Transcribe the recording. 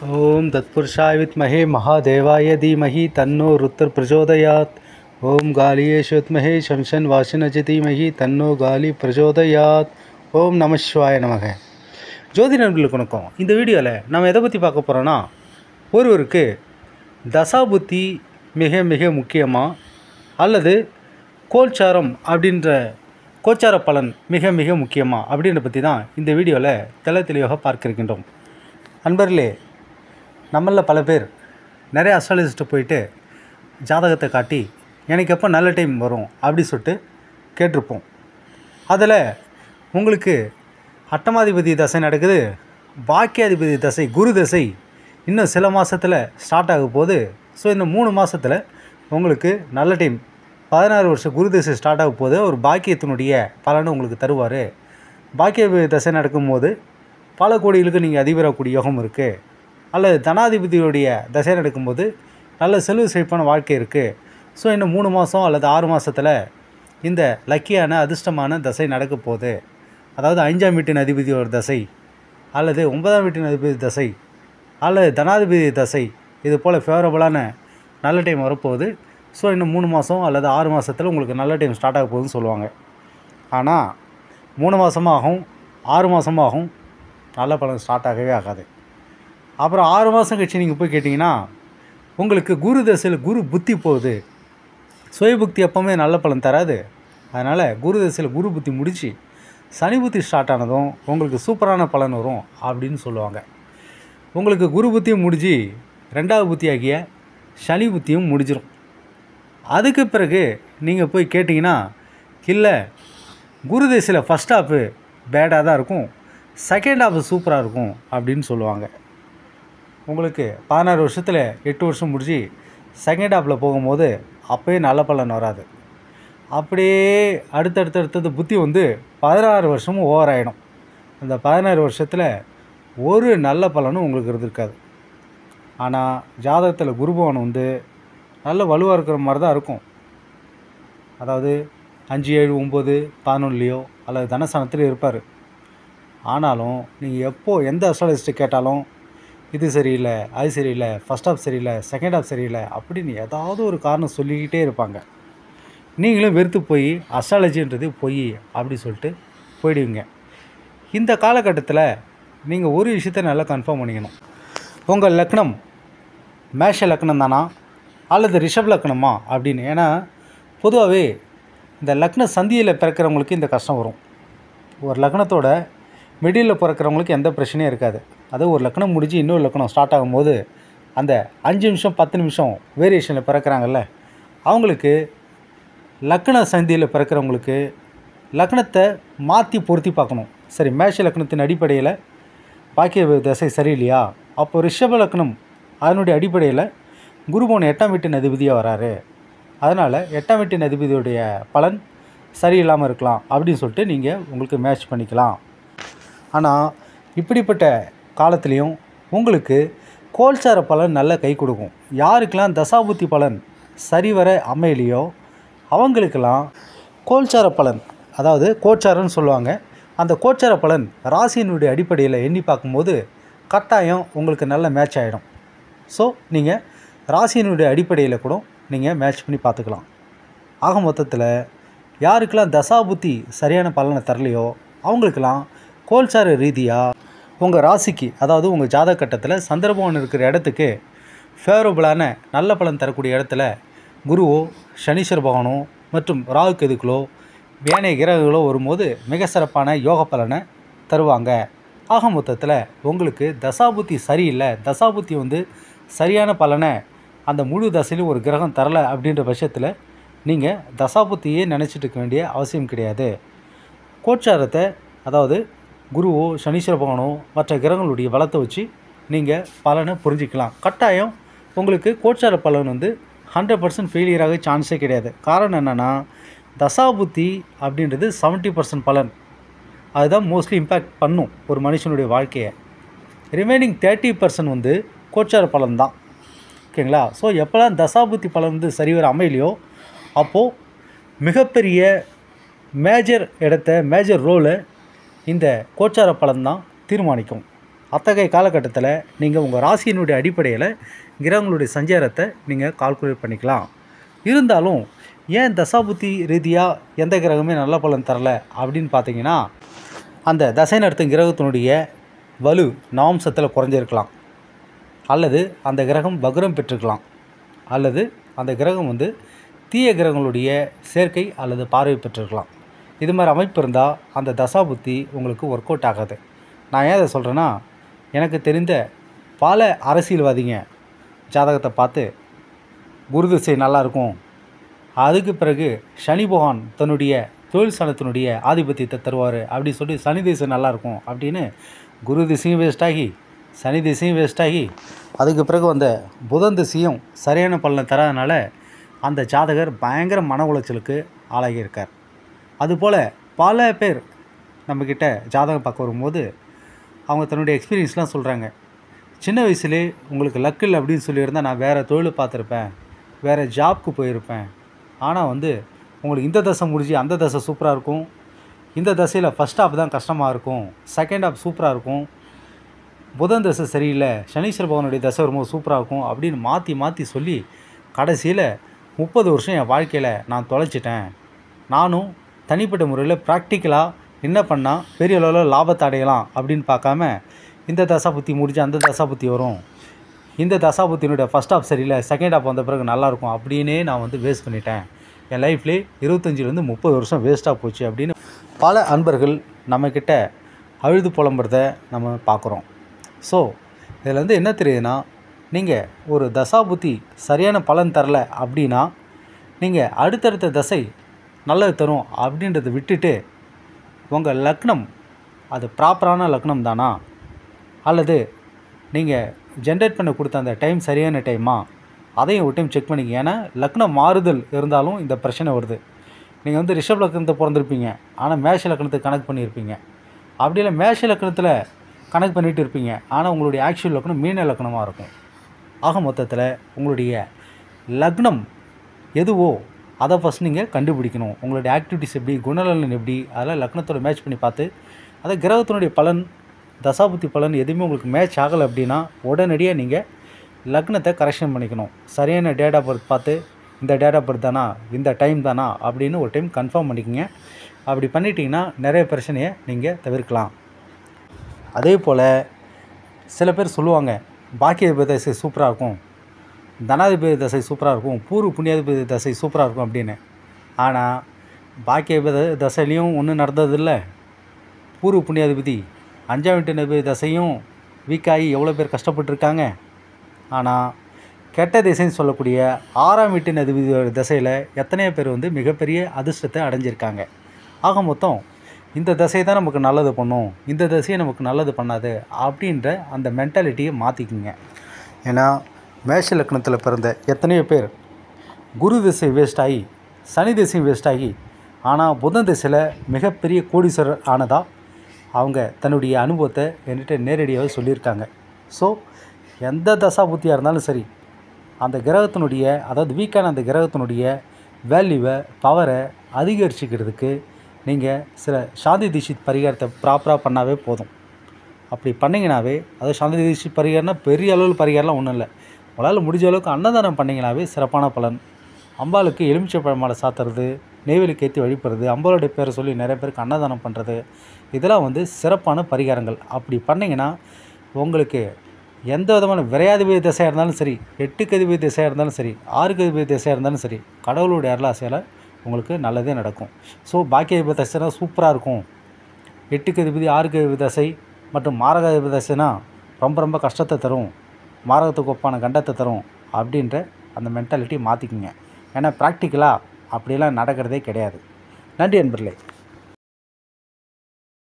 ओम तत्पुरुषाय विद्महे महादेवाय धीमहि तन्नो रुद्र प्रचोदयात्। ओम गालीयेषु विद्महे शंसन वासिनज धीमहि तन्नो गाली प्रचोदयात्। ஓம் நம சிவாய நமக. ஜோதி நண்பர்களுக்கு வணக்கம். இந்த வீடியோவில் நம்ம எதை பற்றி பார்க்க போகிறோன்னா, ஒருவருக்கு தசாபுத்தி மிக மிக முக்கியமாக அல்லது கோல்சாரம் அப்படின்ற கோச்சார பலன் மிக மிக முக்கியமாக அப்படின்ற பற்றி தான் இந்த வீடியோவில் தெளிவாக பார்க்க இருக்கின்றோம். அன்பர்களே, நம்மளில் பல பேர் நிறைய அஸ்ட்ராலஜிஸ்ட்டை போயிட்டு ஜாதகத்தை காட்டி எனக்கு எப்போ நல்ல டைம் வரும் அப்படி சொல்லிட்டு கேட்டிருப்போம். அதில் உங்களுக்கு அட்டமாதிபதி தசை நடக்குது, பாக்கியாதிபதி தசை குரு தசை இன்னும் சில மாதத்தில் ஸ்டார்ட் ஆக போகுது. ஸோ இந்த 3 மாதத்தில் உங்களுக்கு நல்ல டைம் 16 வருஷம் குரு தசை ஸ்டார்ட் ஆக போகுது. ஒரு பாக்கியத்தினுடைய பலனை உங்களுக்கு தருவார். பாக்கியாதிபதி தசை நடக்கும்போது பல கோடிகளுக்கு நீங்கள் அதிபராகக்கூடிய யோகம் இருக்குது. அல்லது தனாதிபதியுடைய தசை நடக்கும்போது நல்ல செல்வ செழிப்பான வாழ்க்கை இருக்குது. ஸோ இன்னும் 3 மாதம் அல்லது 6 மாதத்தில் இந்த லக்கியான அதிர்ஷ்டமான தசை நடக்க போகுது. அதாவது 5ஆம் வீட்டின் அதிபதியோட தசை அல்லது 9ஆம் வீட்டின் அதிபதி தசை அல்லது தனாதிபதி தசை, இது போல் ஃபேவரபுளான நல்ல டைம் வரப்போகுது. ஸோ இன்னும் 3 மாதம் அல்லது 6 மாதத்தில் உங்களுக்கு நல்ல டைம் ஸ்டார்ட் ஆக போகுதுன்னு சொல்லுவாங்க. ஆனால் 3 மாதமாகும் 6 மாதமாகும் நல்ல பலன் ஸ்டார்ட் ஆகவே ஆகாது. அப்புறம் 6 மாதம் கழிச்சு நீங்கள் போய் கேட்டிங்கன்னா உங்களுக்கு குரு தசையில் குரு புத்தி போகுது. சுய புத்தி எப்போவுமே நல்ல பலன் தராது. அதனால் குரு தசையில் குரு புத்தி முடித்து சனி புத்தி ஸ்டார்ட் ஆனதும் உங்களுக்கு சூப்பரான பலன் வரும் அப்படின்னு சொல்லுவாங்க. உங்களுக்கு குரு புத்தியும் முடிஞ்சு 2வது புத்தி ஆகிய சனி புத்தியும் முடிஞ்சிடும். அதுக்கு பிறகு நீங்கள் போய் கேட்டிங்கன்னா, இல்லை குரு தசையில் ஃபஸ்ட் ஹாஃபு பேடாக தான் இருக்கும், செகண்ட் ஹாஃபு சூப்பராக இருக்கும் அப்படின்னு சொல்லுவாங்க. உங்களுக்கு 16 வருஷத்தில் 8 வருஷம் முடிஞ்சு செகண்ட் ஹாஃபில் போகும்போது அப்போயே நல்ல பலன் வராது. அப்படியே அடுத்தடுத்தது புத்தி வந்து 16 வருஷமும் ஓவர் ஆகிடும். அந்த 16 வருஷத்தில் ஒரு நல்ல பலனும் உங்களுக்கு இருந்திருக்காது. ஆனால் ஜாதகத்தில் குருபவன் வந்து நல்ல வலுவாக இருக்கிற மாதிரி தான் இருக்கும். அதாவது 5, 7, 9, 11லையோ அல்லது தனஸ்தானத்திலையோ இருப்பார். ஆனாலும் நீங்கள் எப்போது எந்த அஸ்ட்ராலஜிஸ்ட்டை கேட்டாலும் இது சரியில்லை, அது சரியில்லை, ஃபஸ்ட் ஹாஃப் சரியில்லை, செகண்ட் ஹாஃப் சரியில்லை அப்படின்னு ஏதாவது ஒரு காரணம் சொல்லிக்கிட்டே இருப்பாங்க. நீங்களும் வெறுத்து போய் அஸ்ட்ராலஜின்றது பொய் அப்படி சொல்லிட்டு போயிடுவீங்க. இந்த காலகட்டத்தில் நீங்கள் ஒரு விஷயத்தை நல்லா கன்ஃபார்ம் பண்ணிக்கணும். உங்கள் லக்னம் மேஷ லக்னம் தானா அல்லது ரிஷப் லக்னமா அப்படின்னு. ஏன்னா பொதுவாகவே இந்த லக்ன சந்தியில் பிறக்கிறவங்களுக்கு இந்த கஷ்டம் வரும். ஒரு லக்னத்தோட மிடில் பிறக்கிறவங்களுக்கு எந்த பிரச்சனையும் இருக்காது. அது ஒரு லக்னம் முடிஞ்சு இன்னொரு லக்னம் ஸ்டார்ட் ஆகும்போது அந்த 5 நிமிஷம் 10 நிமிஷம் வேரியேஷனில் பிறக்கிறாங்கல்ல, அவங்களுக்கு லக்ன சந்தியில் பிறக்கிறவங்களுக்கு லக்னத்தை மாற்றி பொருத்தி பார்க்கணும். சரி, மேஷ லக்னத்தின் அடிப்படையில் பாக்கிய தசை சரியில்லையா, அப்போ ரிஷப லக்னம் அதனுடைய அடிப்படையில் குருபவன் 8ஆம் வீட்டின் அதிபதியாக வராரு. அதனால் 8ஆம் வீட்டின் அதிபதியுடைய பலன் சரியில்லாமல் இருக்கலாம் அப்படின்னு சொல்லிட்டு நீங்கள் உங்களுக்கு மேட்ச் பண்ணிக்கலாம். ஆனால் இப்படிப்பட்ட காலத்துலேயும் உங்களுக்கு கோல்சார பலன் நல்ல கை கொடுக்கும். யாருக்கெல்லாம் தசாபுத்தி பலன் சரிவர அமையலையோ அவங்களுக்கெல்லாம் கோல்சார பலன், அதாவது கோச்சாரன்னு சொல்லுவாங்க, அந்த கோச்சார பலன் ராசியினுடைய அடிப்படையில் எண்ணி பார்க்கும்போது கட்டாயம் உங்களுக்கு நல்ல மேட்ச் ஆகிடும். ஸோ நீங்கள் ராசியினுடைய அடிப்படையில் கூட நீங்கள் மேட்ச் பண்ணி பார்த்துக்கலாம். ஆக மொத்தத்தில் யாருக்கெல்லாம் தசாபுத்தி சரியான பலனை தரலையோ அவங்களுக்கெல்லாம் கோல்சார ரீதியாக உங்கள் ராசிக்கு, அதாவது உங்கள் ஜாதக கட்டத்தில் சந்திரபவன் இருக்கிற இடத்துக்கு ஃபேவரபுளான நல்ல பலன் தரக்கூடிய இடத்துல குருவோ சனீஸ்வர பகவானோ மற்றும் ராகு கேதுக்களோ ஏனைய கிரகங்களோ வரும்போது மிக சிறப்பான யோக பலனை தருவாங்க. ஆக மொத்தத்தில் உங்களுக்கு தசாபுத்தி சரியில்லை, தசாபுத்தி வந்து சரியான பலனை அந்த முழு தசையிலும் ஒரு கிரகம் தரலை அப்படின்ற பட்சத்தில் நீங்கள் தசாபுத்தியே நினச்சிட்டு இருக்க வேண்டிய அவசியம் கிடையாது. கோச்சாரத்தை, அதாவது குருவோ சனீஸ்வர பகவானோ மற்ற கிரகங்களுடைய பலத்தை வச்சு நீங்கள் பலனை புரிஞ்சிக்கலாம். கட்டாயம் உங்களுக்கு கோச்சார பலன் வந்து 100% ஃபெயிலியராக சான்ஸே கிடையாது. காரணம் என்னென்னா, தசாபுத்தி அப்படின்றது 70% பலன். அதுதான் மோஸ்ட்லி இம்பேக்ட் பண்ணும் ஒரு மனுஷனுடைய வாழ்க்கையை. ரிமைனிங் 30% வந்து கோச்சார பலன் தான். ஓகேங்களா? ஸோ எப்போல்லாம் தசாபுத்தி பலன் வந்து சரிவர அமையலையோ அப்போது மிகப்பெரிய மேஜர் ரோலை இந்த கோச்சார பலன் தான் தீர்மானிக்கும். அத்தகைய காலகட்டத்தில் நீங்கள் உங்கள் ராசியினுடைய அடிப்படையில் கிரகங்களுடைய சஞ்சாரத்தை நீங்கள் கால்குலேட் பண்ணிக்கலாம். இருந்தாலும் ஏன் தசாபுத்தி ரீதியாக எந்த கிரகமே நல்ல பலன் தரலை அப்படின்னு பார்த்தீங்கன்னா, அந்த தசை நடத்தும் கிரகத்தினுடைய வலு நவம்சத்தில் குறைஞ்சிருக்கலாம், அல்லது அந்த கிரகம் வக்ரம் பெற்றிருக்கலாம், அல்லது அந்த கிரகம் தீய கிரகங்களுடைய சேர்க்கை அல்லது பார்வை பெற்றிருக்கலாம். இது மாதிரி அமைப்பு இருந்தால் அந்த தசாபுத்தி உங்களுக்கு ஒர்க் அவுட் ஆகாது. நான் ஏன் அதை சொல்கிறேன்னா, எனக்கு தெரிந்த பல அரசியல்வாதிங்க ஜாதகத்தை பார்த்து குரு திசை நல்லாயிருக்கும், அதுக்கு பிறகு சனி பகவான் தன்னுடைய தொழில் ஸ்தானத்தினுடைய ஆதிபத்தியத்தை தருவார் அப்படி சொல்லி சனி திசை நல்லாயிருக்கும் அப்படின்னு குரு திசையும் வேஸ்டாகி சனி திசையும் வேஸ்டாகி அதுக்கு பிறகு வந்த புதன் திசையும் சரியான பலனை தராதனால அந்த ஜாதகர் பயங்கர மன உளைச்சலுக்கு ஆளாகியிருக்கார். அதுபோல் பல பேர் நம்மக்கிட்ட ஜாதகம் பார்க்க வரும்போது அவங்க தன்னுடைய எக்ஸ்பீரியன்ஸ்லாம் சொல்கிறாங்க. சின்ன வயசுலே உங்களுக்கு லக்கு இல்லை அப்படின்னு சொல்லியிருந்தால் நான் வேறு தொழில் பார்த்துருப்பேன், வேறு ஜாப்க்கு போயிருப்பேன். ஆனால் உங்களுக்கு இந்த தசை முடிஞ்சு அந்த தசை சூப்பராக இருக்கும், இந்த தசையில் ஃபஸ்ட் ஹாப் தான் கஷ்டமாக இருக்கும், செகண்ட் ஹாப் சூப்பராக இருக்கும், புதன் தசை சரியில்லை, சனீஸ்வர பகவானுடைய தசை வரும்போது சூப்பராக இருக்கும் அப்படின்னு மாற்றி மாற்றி சொல்லி கடைசியில் 30 வருஷம் என் வாழ்க்கையில் நான் தொலைச்சிட்டேன். நானும் தனிப்பட்ட முறையில் ப்ராக்டிக்கலாக என்ன பண்ணால் பெரிய அளவில் லாபத்தை அடையலாம் அப்படின்னு பார்க்காம இந்த தசாபுத்தி முடிஞ்சு அந்த தசாபுத்தி வரும், இந்த தசாபுத்தினுடைய ஃபஸ்ட் ஹாப் சரியில்லை, செகண்ட் ஹாப் வந்த பிறகு நல்லாயிருக்கும் அப்படின்னே நான் வேஸ்ட் பண்ணிட்டேன். என் லைஃப்லேயே 25லேருந்து 30 வருஷம் வேஸ்ட்டாக போச்சு அப்படின்னு பல அன்பர்கள் நம்மக்கிட்ட அழுது புலம்புறத நம்ம பார்க்குறோம். ஸோ இதில் என்ன தெரியுதுன்னா, நீங்கள் ஒரு தசாபுத்தி சரியான பலன் தரலை அப்படின்னா நீங்கள் அடுத்தடுத்த தசை நல்லது தரும் அப்படின்றத விட்டுட்டு உங்கள் லக்னம் அது ப்ராப்பரான லக்னம் தானா, அல்லது நீங்கள் ஜென்ரேட் பண்ண கொடுத்த அந்த டைம் சரியான டைமா, அதையும் ஒரு டைம் செக் பண்ணிக்க. ஏன்னா லக்னம் மாறுதல் இருந்தாலும் இந்த பிரச்சனை வருது. நீங்கள் ரிஷப் லக்னத்தை பிறந்திருப்பீங்க, ஆனால் மேஷ லக்னத்தை கணக்கு பண்ணியிருப்பீங்க. அப்படி இல்லை மேஷ லக்னத்தில் கணக்கு பண்ணிகிட்டு இருப்பீங்க, ஆனால் உங்களுடைய ஆக்சுவல் லக்னம் மீன லக்னமாக இருக்கும். ஆக மொத்தத்தில் உங்களுடைய லக்னம் எதுவோ அதை ஃபஸ்ட் நீங்கள் கண்டுபிடிக்கணும். உங்களுடைய ஆக்டிவிட்டிஸ் எப்படி, குணநலன் எப்படி, அதெல்லாம் லக்னத்தோட மேட்ச் பண்ணி பார்த்து அதை கிரகத்தினுடைய பலன் தசாபுத்தி பலன் எதுவுமே உங்களுக்கு மேட்ச் ஆகலை அப்படின்னா உடனடியாக நீங்கள் லக்னத்தை கரெக்ஷன் பண்ணிக்கணும். சரியான டேட் ஆஃப் பர்த் பார்த்து இந்த டேட் ஆஃப் பர்த் தானா, இந்த டைம் தானா அப்படின்னு ஒரு டைம் கன்ஃபார்ம் பண்ணிக்கோங்க. அப்படி பண்ணிட்டீங்கன்னா நிறைய பிரச்சனையை நீங்கள் தவிர்க்கலாம். அதே போல் சில பேர் சொல்லுவாங்க பாக்கியாதிபதி தசை சூப்பராக இருக்கும், தனாதிபதி தசை சூப்பராக இருக்கும், பூர்வ புண்ணியாதிபதி தசை சூப்பராக இருக்கும் அப்படின்னு. ஆனால் பாக்கியாதிபதி தசையிலையும் ஒன்றும் நடந்ததில்லை, பூர்வ புண்ணியாதிபதி 5ஆம் வீட்டு தசையும் வீக்காகி எவ்வளோ பேர் கஷ்டப்பட்டுருக்காங்க. ஆனால் கெட்ட திசைன்னு சொல்லக்கூடிய 6ஆம் வீட்டின் அதிபதியோட திசையில் எத்தனையோ பேர் மிகப்பெரிய அதிர்ஷ்டத்தை அடைஞ்சிருக்காங்க. ஆக மொத்தம் இந்த திசை தான் நமக்கு நல்லது பண்ணும், இந்த திசையை நமக்கு நல்லது பண்ணாது அப்படின்ற அந்த மென்டாலிட்டியை மாற்றிக்குங்க. ஏன்னா மேஷ லக்னத்தில் பிறந்த எத்தனையோ பேர் குரு திசை வேஸ்ட் ஆகி சனி திசையும் வேஸ்ட் ஆகி ஆனால் புதன் திசையில் மிகப்பெரிய கோடீஸ்வரர் ஆனதாக அவங்க தன்னுடைய அனுபவத்தை என்கிட்ட நேரடியாக சொல்லியிருக்காங்க. ஸோ எந்த தசாபுத்தியாக இருந்தாலும் சரி, அந்த கிரகத்தினுடைய அதாவது வீக்கான அந்த கிரகத்தினுடைய வேல்யூவை பவரை அதிகரிச்சுக்கிறதுக்கு நீங்கள் சில சாந்தி தீட்சித் பரிகாரத்தை ப்ராப்பராக பண்ணாவே போதும். அப்படி பண்ணிங்கனாவே, அதாவது சாந்தி தீட்சித் பரிகாரம்னா பெரிய அளவில் பரிகாரம்லாம் ஒன்றும் இல்லை, உங்களால் முடிஞ்ச அளவுக்கு அன்னதானம் பண்ணிங்கனாவே சிறப்பான பலன். அம்பாளுக்கு எலுமிச்சை பழமாலை சாத்துறது, நெய்வேலிக்கு ஏற்றி வழிபடுறது, அம்பாளுடைய பேரை சொல்லி நிறைய பேருக்கு அன்னதானம் பண்ணுறது, இதெல்லாம் சிறப்பான பரிகாரங்கள். அப்படி பண்ணிங்கன்னா உங்களுக்கு எந்த விதமான விரையாதிபதி திசையாக இருந்தாலும் சரி, 8க்கு அதிபதி திசையாக இருந்தாலும் சரி, 6க்கு அதிபதி திசையாக இருந்தாலும் சரி, கடவுளுடைய அருளாசையால் உங்களுக்கு நல்லதே நடக்கும். ஸோ பாக்கியாதிபதி தசைனா சூப்பராக இருக்கும், 8க்கு அதிபதி 6க்கு அதிபதி தசை மற்றும் மாரகாதிபதி தசைனா ரொம்ப ரொம்ப கஷ்டத்தை தரும், மாரகத்துக்கு ஒப்பான கண்டத்தை தரும் அப்படின்ற அந்த மென்டாலிட்டி மாற்றிக்குங்க. ஏன்னா ப்ராக்டிக்கலாக அப்படியெல்லாம் நடக்கிறதே கிடையாது. நன்றி நண்பர்களே.